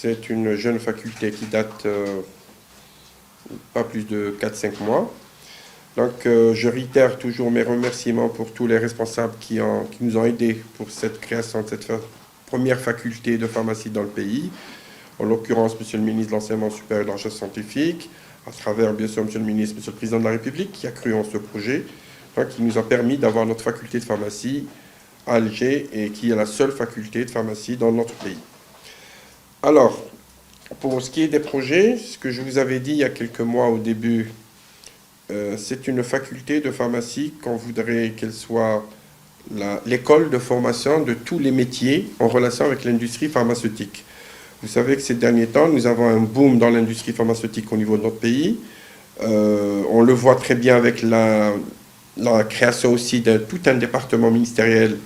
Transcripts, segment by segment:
c'est une jeune faculté qui date pas plus de 4-5 mois. Donc, je réitère toujours mes remerciements pour tous les responsables qui nous ont aidés pour cette création de cette première faculté de pharmacie dans le pays. En l'occurrence, Monsieur le ministre de l'Enseignement supérieur et de la Recherche scientifique, à travers, bien sûr, Monsieur le ministre, Monsieur le Président de la République, qui a cru en ce projet, donc, qui nous a permis d'avoir notre faculté de pharmacie à Alger et qui est la seule faculté de pharmacie dans notre pays. Alors, pour ce qui est des projets, ce que je vous avais dit il y a quelques mois au début, c'est une faculté de pharmacie qu'on voudrait qu'elle soit l'école de formation de tous les métiers en relation avec l'industrie pharmaceutique. Vous savez que ces derniers temps, nous avons un boom dans l'industrie pharmaceutique au niveau de notre pays. On le voit très bien avec la création aussi de tout un département ministériel,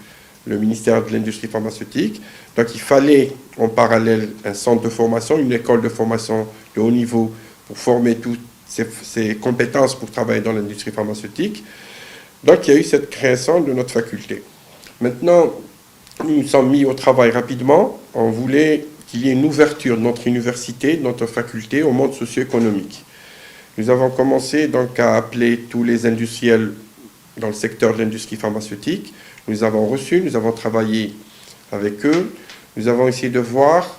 le ministère de l'Industrie pharmaceutique. Donc il fallait en parallèle un centre de formation, une école de formation de haut niveau pour former toutes ces compétences pour travailler dans l'industrie pharmaceutique. Donc il y a eu cette création de notre faculté. Maintenant, nous nous sommes mis au travail rapidement. On voulait qu'il y ait une ouverture de notre université, de notre faculté au monde socio-économique. Nous avons commencé donc à appeler tous les industriels dans le secteur de l'industrie pharmaceutique. Nous avons reçu, nous avons travaillé avec eux. Nous avons essayé de voir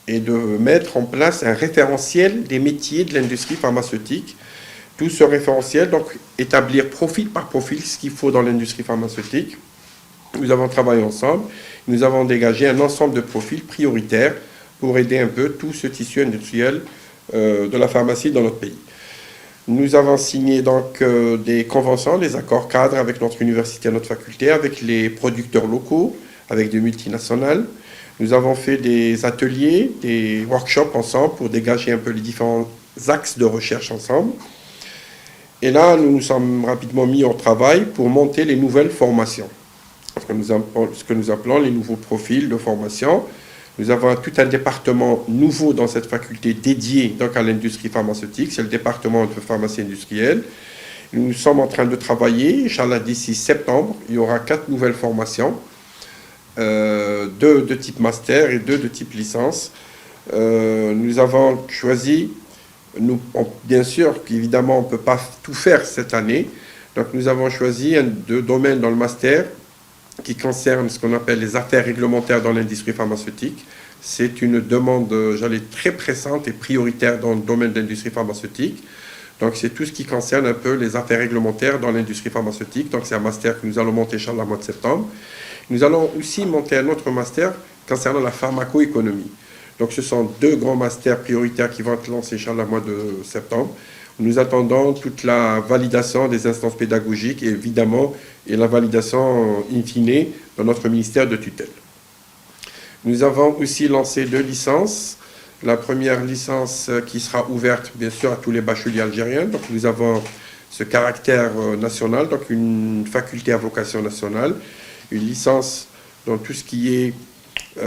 et de mettre en place un référentiel des métiers de l'industrie pharmaceutique. Tout ce référentiel, donc établir profil par profil ce qu'il faut dans l'industrie pharmaceutique. Nous avons travaillé ensemble. Nous avons dégagé un ensemble de profils prioritaires pour aider un peu tout ce tissu industriel de la pharmacie dans notre pays. Nous avons signé donc des conventions, des accords cadres avec notre université et notre faculté, avec les producteurs locaux, avec des multinationales. Nous avons fait des ateliers, des workshops ensemble pour dégager un peu les différents axes de recherche ensemble. Et là, nous nous sommes rapidement mis au travail pour monter les nouvelles formations, ce que nous appelons les nouveaux profils de formation. Nous avons tout un département nouveau dans cette faculté dédié donc à l'industrie pharmaceutique, c'est le département de pharmacie industrielle. Nous sommes en train de travailler, Inch'Allah, d'ici septembre, il y aura 4 nouvelles formations, 2 de type master et 2 de type licence. Nous avons choisi, bien sûr, évidemment, on ne peut pas tout faire cette année, donc nous avons choisi 2 domaines dans le master qui concerne ce qu'on appelle les affaires réglementaires dans l'industrie pharmaceutique. C'est une demande, très pressante et prioritaire dans le domaine de l'industrie pharmaceutique. Donc, c'est tout ce qui concerne un peu les affaires réglementaires dans l'industrie pharmaceutique. Donc, c'est un master que nous allons monter, Inch'Allah, au mois de septembre. Nous allons aussi monter un autre master concernant la pharmacoéconomie. Donc, ce sont 2 grands masters prioritaires qui vont être lancés, Inch'Allah, au mois de septembre. Nous attendons toute la validation des instances pédagogiques et évidemment et la validation in fine dans notre ministère de tutelle. Nous avons aussi lancé 2 licences. La première licence qui sera ouverte bien sûr à tous les bacheliers algériens. Donc nous avons ce caractère national, donc une faculté à vocation nationale, une licence dans tout ce qui est, tout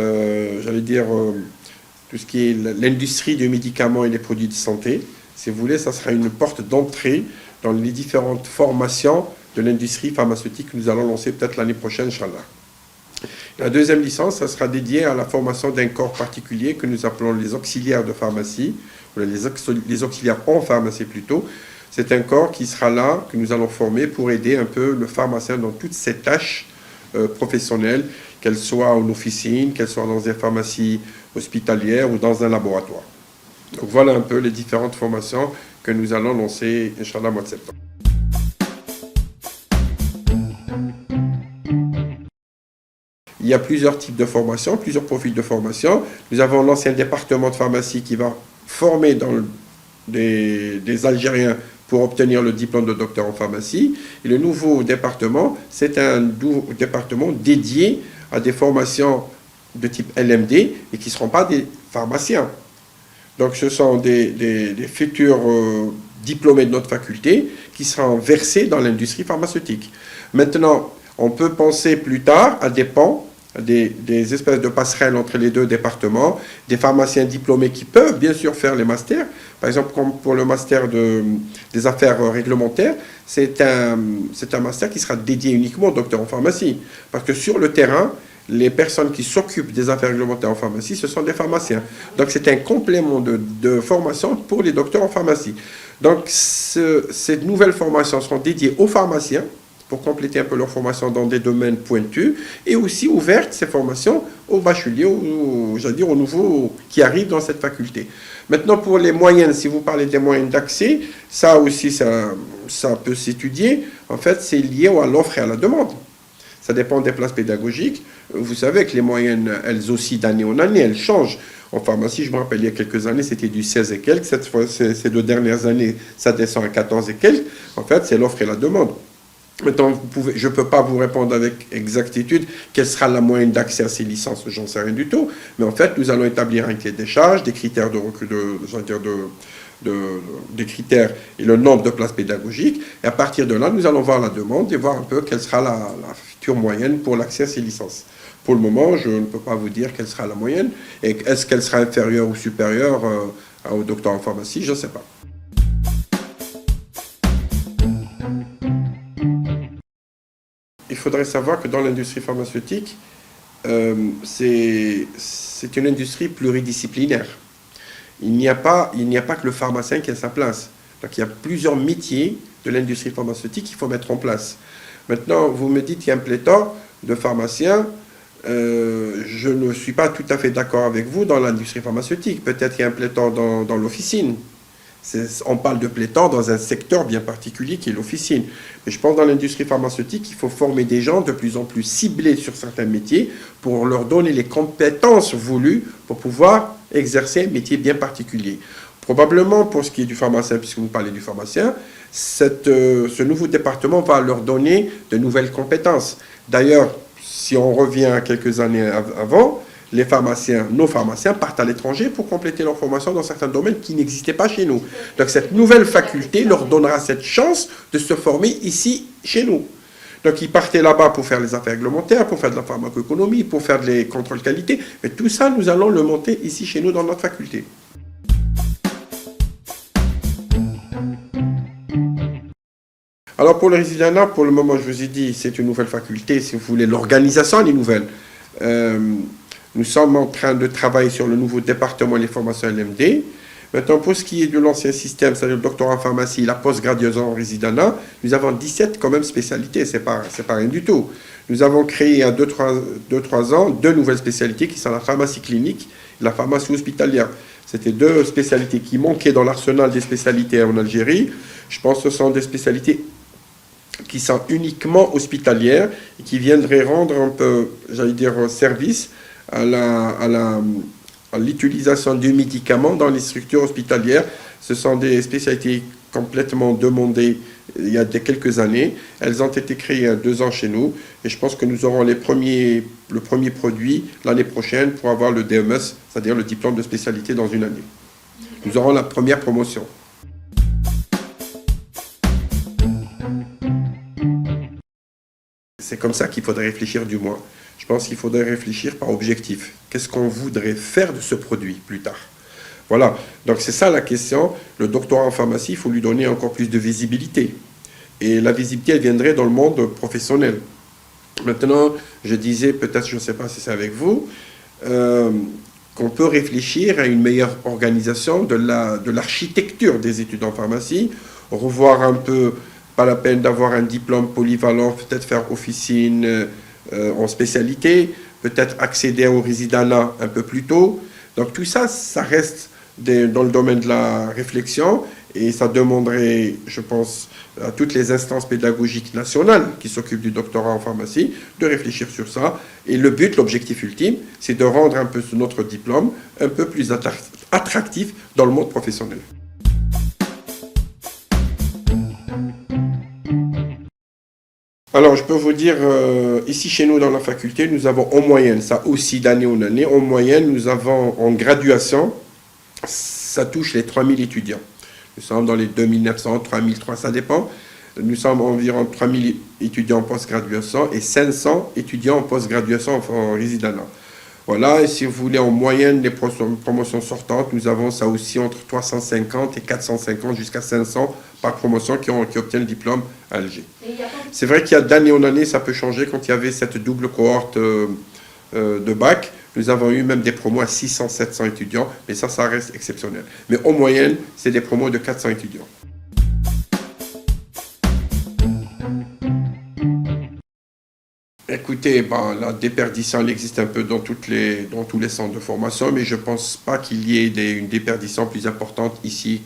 ce qui est l'industrie du médicament et des produits de santé. Si vous voulez, ça sera une porte d'entrée dans les différentes formations de l'industrie pharmaceutique que nous allons lancer peut-être l'année prochaine, Inch'Allah. La deuxième licence, ça sera dédiée à la formation d'un corps particulier que nous appelons les auxiliaires de pharmacie, ou les auxiliaires en pharmacie plutôt. C'est un corps qui sera là, que nous allons former pour aider un peu le pharmacien dans toutes ses tâches professionnelles, qu'elles soient en officine, qu'elles soient dans une pharmacie hospitalière ou dans un laboratoire. Donc voilà un peu les différentes formations que nous allons lancer, Inch'Allah, au mois de septembre. Il y a plusieurs types de formations, plusieurs profils de formation. Nous avons l'ancien département de pharmacie qui va former des Algériens pour obtenir le diplôme de docteur en pharmacie. Et le nouveau département, c'est un département dédié à des formations de type LMD et qui ne seront pas des pharmaciens. Donc ce sont des futurs diplômés de notre faculté qui seront versés dans l'industrie pharmaceutique. Maintenant, on peut penser plus tard à des ponts, des espèces de passerelles entre les 2 départements, des pharmaciens diplômés qui peuvent bien sûr faire les masters. Par exemple, comme pour le master des affaires réglementaires, c'est un master qui sera dédié uniquement aux docteurs en pharmacie. Parce que sur le terrain, les personnes qui s'occupent des affaires réglementaires en pharmacie, ce sont des pharmaciens. Donc c'est un complément de formation pour les docteurs en pharmacie. Donc ces nouvelles formations seront dédiées aux pharmaciens pour compléter un peu leur formation dans des domaines pointus, et aussi ouvertes ces formations aux bacheliers, j'allais dire aux nouveaux qui arrivent dans cette faculté. Maintenant, pour les moyennes, si vous parlez des moyennes d'accès, ça aussi, ça peut s'étudier. En fait, c'est lié à l'offre et à la demande. Ça dépend des places pédagogiques. Vous savez que les moyennes, elles aussi, d'année en année, elles changent. En pharmacie, je me rappelle, il y a quelques années, c'était du 16 et quelques. Cette fois, ces 2 dernières années, ça descend à 14 et quelques. En fait, c'est l'offre et la demande. Maintenant, je ne peux pas vous répondre avec exactitude quelle sera la moyenne d'accès à ces licences, j'en sais rien du tout. Mais en fait, nous allons établir un cahier des charges, des critères de recul, des critères et le nombre de places pédagogiques. Et à partir de là, nous allons voir la demande et voir un peu quelle sera la future moyenne pour l'accès à ces licences. Pour le moment, je ne peux pas vous dire quelle sera la moyenne. Et est-ce qu'elle sera inférieure ou supérieure au docteur en pharmacie, je ne sais pas. Il faudrait savoir que dans l'industrie pharmaceutique, c'est une industrie pluridisciplinaire. Il n'y a pas que le pharmacien qui a sa place. Donc il y a plusieurs métiers de l'industrie pharmaceutique qu'il faut mettre en place. Maintenant, vous me dites qu'il y a un pléthore de pharmaciens. Je ne suis pas tout à fait d'accord avec vous dans l'industrie pharmaceutique. Peut-être qu'il y a un pléthore dans l'officine. On parle de pléthore dans un secteur bien particulier qui est l'officine. Mais je pense que dans l'industrie pharmaceutique, il faut former des gens de plus en plus ciblés sur certains métiers pour leur donner les compétences voulues pour pouvoir exercer un métier bien particulier. Probablement, pour ce qui est du pharmacien, puisque vous parlez du pharmacien, ce nouveau département va leur donner de nouvelles compétences. D'ailleurs, si on revient à quelques années avant, nos pharmaciens partent à l'étranger pour compléter leur formation dans certains domaines qui n'existaient pas chez nous. Donc cette nouvelle faculté leur donnera cette chance de se former ici, chez nous. Donc ils partaient là-bas pour faire les affaires réglementaires, pour faire de la pharmacoéconomie, pour faire des contrôles qualité. Mais tout ça, nous allons le monter ici, chez nous, dans notre faculté. Alors pour le résidenat, pour le moment, je vous ai dit, c'est une nouvelle faculté. Si vous voulez, l'organisation est nouvelle. Nous sommes en train de travailler sur le nouveau département et les formations LMD. Maintenant, pour ce qui est de l'ancien système, c'est-à-dire le doctorat en pharmacie, la post-graduation en résidenat, nous avons 17 quand même spécialités, c'est pas rien du tout. Nous avons créé il y a 2-3 ans 2 nouvelles spécialités qui sont la pharmacie clinique et la pharmacie hospitalière. C'était 2 spécialités qui manquaient dans l'arsenal des spécialités en Algérie. Je pense que ce sont des spécialités qui sont uniquement hospitalières et qui viendraient rendre un peu, j'allais dire, service à l'utilisation du médicament dans les structures hospitalières. Ce sont des spécialités complètement demandées il y a quelques années. Elles ont été créées il y a 2 ans chez nous et je pense que nous aurons le premier produit l'année prochaine pour avoir le DMS, c'est-à-dire le diplôme de spécialité dans une année. Nous aurons la première promotion. C'est comme ça qu'il faudrait réfléchir du moins. Je pense qu'il faudrait réfléchir par objectif. Qu'est-ce qu'on voudrait faire de ce produit plus tard? Voilà, donc c'est ça la question. Le doctorat en pharmacie, il faut lui donner encore plus de visibilité. Et la visibilité, elle viendrait dans le monde professionnel. Maintenant, je disais, peut-être, je ne sais pas si c'est avec vous, qu'on peut réfléchir à une meilleure organisation de l'architecture des études en pharmacie, revoir un peu, pas la peine d'avoir un diplôme polyvalent, peut-être faire officine en spécialité, peut-être accéder au résidenat un peu plus tôt. Donc tout ça, ça reste dans le domaine de la réflexion et ça demanderait, je pense, à toutes les instances pédagogiques nationales qui s'occupent du doctorat en pharmacie de réfléchir sur ça. Et le but, l'objectif ultime, c'est de rendre un peu notre diplôme un peu plus attractif dans le monde professionnel. Alors, je peux vous dire, ici chez nous dans la faculté, nous avons en moyenne, ça aussi d'année en année, en moyenne, nous avons en graduation, ça touche les 3000 étudiants. Nous sommes dans les 2900, 3300, ça dépend. Nous sommes environ 3000 étudiants en post-graduation et 500 étudiants en post-graduation en résidenat. Voilà, et si vous voulez, en moyenne, les promotions sortantes, nous avons ça aussi entre 350 et 450 jusqu'à 500 par promotion qui obtiennent le diplôme à Alger. C'est vrai qu'il y a d'année en année, ça peut changer. Quand il y avait cette double cohorte de bac. Nous avons eu même des promos à 600, 700 étudiants, mais ça reste exceptionnel. Mais en moyenne, c'est des promos de 400 étudiants. Écoutez, la déperdition, elle existe un peu dans tous les centres de formation, mais je ne pense pas qu'il y ait une déperdition plus importante ici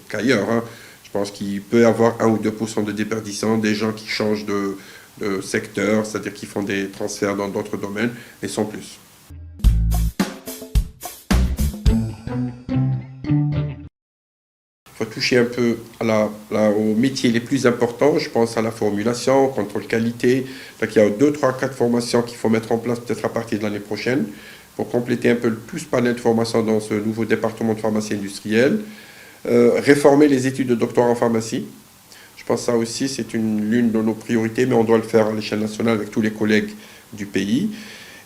qu'ailleurs, hein. Je pense qu'il peut y avoir 1 ou 2% de déperdition, des gens qui changent de secteur, c'est-à-dire qui font des transferts dans d'autres domaines, mais sans plus. Il faut toucher un peu aux métiers les plus importants. Je pense à la formulation, contrôle qualité. Donc, il y a 2, 3, 4 formations qu'il faut mettre en place peut-être à partir de l'année prochaine pour compléter un peu tout ce panel de formation dans ce nouveau département de pharmacie industrielle. Réformer les études de doctorat en pharmacie. Je pense que ça aussi, c'est l'une de nos priorités, mais on doit le faire à l'échelle nationale avec tous les collègues du pays.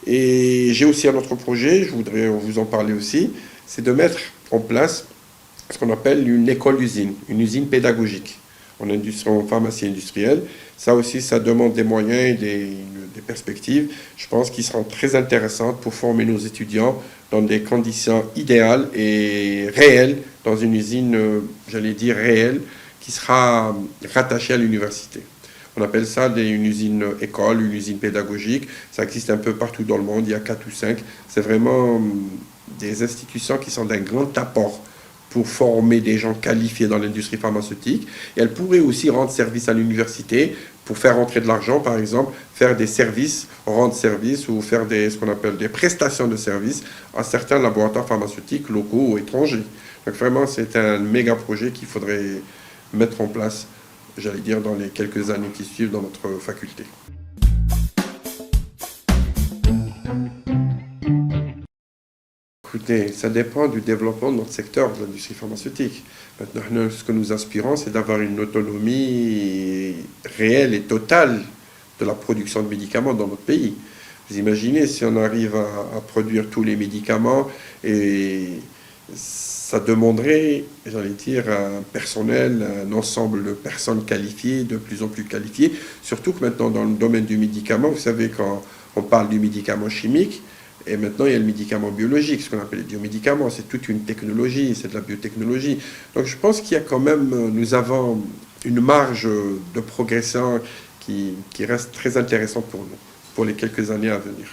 Et j'ai aussi un autre projet, je voudrais vous en parler aussi, c'est de mettre en place ce qu'on appelle une école-usine, une usine pédagogique en pharmacie industrielle. Ça aussi, ça demande des moyens et des perspectives, je pense, qui seront très intéressantes pour former nos étudiants dans des conditions idéales et réelles, dans une usine, j'allais dire, réelle, qui sera rattachée à l'université. On appelle ça une usine école, une usine pédagogique. Ça existe un peu partout dans le monde, il y a 4 ou 5. C'est vraiment des institutions qui sont d'un grand apport pour former des gens qualifiés dans l'industrie pharmaceutique. Et elles pourraient aussi rendre service à l'université pour faire entrer de l'argent, par exemple, faire des services, rendre service ou faire ce qu'on appelle des prestations de services à certains laboratoires pharmaceutiques locaux ou étrangers. Donc vraiment, c'est un méga projet qu'il faudrait mettre en place, j'allais dire, dans les quelques années qui suivent dans notre faculté. Écoutez, ça dépend du développement de notre secteur de l'industrie pharmaceutique. Maintenant, ce que nous aspirons, c'est d'avoir une autonomie réelle et totale de la production de médicaments dans notre pays. Vous imaginez si on arrive à produire tous les médicaments, et ça demanderait, j'allais dire, un personnel, un ensemble de personnes qualifiées, de plus en plus qualifiées, surtout que maintenant dans le domaine du médicament, vous savez, quand on parle du médicament chimique, et maintenant, il y a le médicament biologique, ce qu'on appelle les biomédicaments. C'est toute une technologie, c'est de la biotechnologie. Donc, je pense qu'il y a quand même, nous avons une marge de progression qui reste très intéressante pour nous, pour les quelques années à venir.